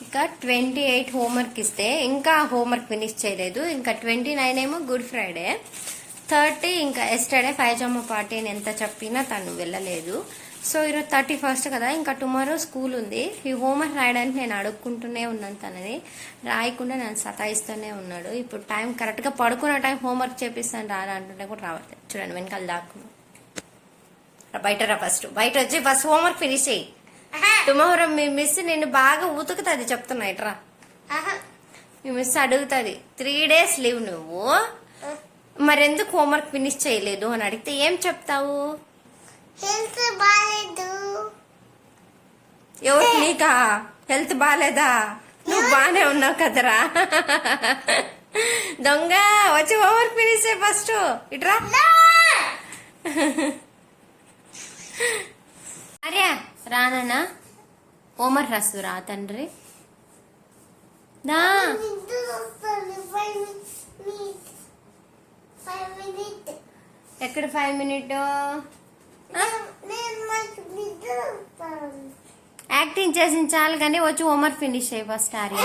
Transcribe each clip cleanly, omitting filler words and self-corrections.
ఇంకా 28 హోంవర్క్ ఇస్తే ఇంకా హోంవర్క్ ఫినిష్ చేయలేదు. ఇంకా 29 ఏమో గుడ్ ఫ్రైడే, 30 ఇంకా ఎస్టర్డే పైజామా పార్టీ అని ఎంత చెప్పినా తను వెళ్ళలేదు. సో ఈరోజు 31st కదా, ఇంకా టుమారో స్కూల్ ఉంది. ఈ హోంవర్క్ రాయడానికి నేను అడుక్కుంటూనే ఉన్నాను, తనని రాయకుండా నన్ను సతాయిస్తూనే ఉన్నాడు. ఇప్పుడు టైం కరెక్ట్గా పడుకున్న టైం హోంవర్క్ చేపిస్తాను రారా అంటుంటే కూడా రావట్లేదు. చూడండి వెనకాల దాక్కున్నాను. బయట రా, బయట వచ్చి ఫస్ట్ హోంవర్క్ ఫినిష్ చేయి. టుమారో మీ మిస్ నిన్ను బాగా ఉతుకుతుంది చెప్తున్నా. ఇట్రా, మీ మిస్ అడుగుతుంది 3 days లీవ్ నువ్వు మరెందుకు హోంవర్క్ ఫినిష్ చేయలేదు అని అడిగితే ఏం చెప్తావు? హెల్త్ బాలేదు. ఎవరు నీకా? హెల్త్ బాలేదా? నువ్వు బానే ఉన్నావు కదరా. దొంగ, వచ్చి హోంవర్క్ ఫినిష్ చేయి ఫస్ట్. ఇట్రా. అరే రానా, హోంవర్క్ రాస్తురా తండ్రి. దా ఎక్కడ 5 minutes? యాక్టింగ్ చేసి చాలు కానీ వచ్చి హోంవర్క్ ఫినిష్ చేయి ఫస్ట్. ఆర్య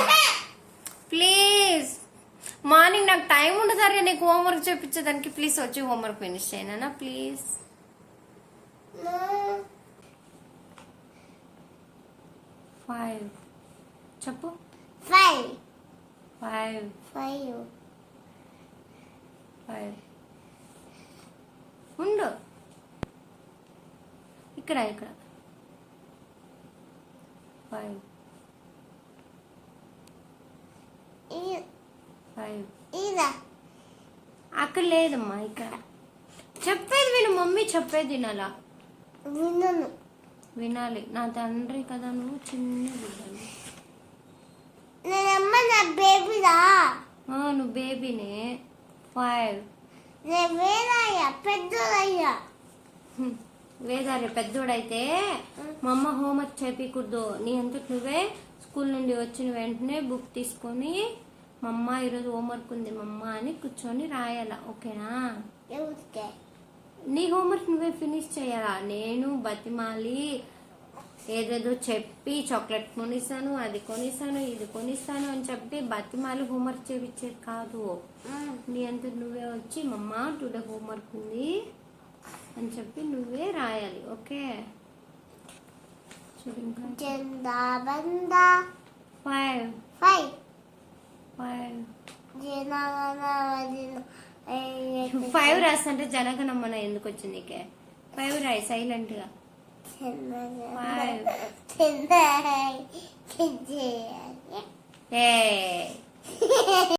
ప్లీజ్, మార్నింగ్ నాకు టైం ఉండదు ఆర్య నీకు హోంవర్క్ చేయించేదానికి. ప్లీజ్ వచ్చి హోంవర్క్ ఫినిష్ చేయనా ప్లీజ్. 5 చెప్పు. 5 ఉండు. ఇక్కడ 5 అక్కడ లేదమ్మా, ఇక్కడ చెప్పేది విను. మమ్మీ చెప్పేది వినాలా? వినాలి. నా తండ్రి కదా నువ్వు, చిన్న బిడ్డలు. నువ్వు బేబీనే. 5 వేదారే పెద్దోడైతే మా అమ్మ హోంవర్క్ చేపించకూడదు. నీ అంతకు నువ్వే స్కూల్ నుండి వచ్చిన వెంటనే బుక్ తీసుకొని మమ్మ ఈరోజు హోంవర్క్ ఉంది మమ్మ అని కూర్చొని రాయాలా, ఓకేనా? నీ హోంవర్క్ నువ్వే ఫినిష్ చేయాలా. నేను బతిమాలి ఏదేదో చెప్పి చాక్లెట్ కొనిస్తాను, అది కొనిస్తాను, ఇది కొనిస్తాను అని చెప్పి బతిమాలి హోంవర్క్ చేయించేది కాదు. నీ అంతకు నువ్వే వచ్చి మమ్మ టుడే హోంవర్క్ ఉంది అని చెప్పి నువ్వే రాయాలి, ఓకే? ఫైవ్ రాస్తుంటే జనగణమన ఎందుకు వచ్చింది నీకే? 5 రాయి సైలెంట్ గా. 5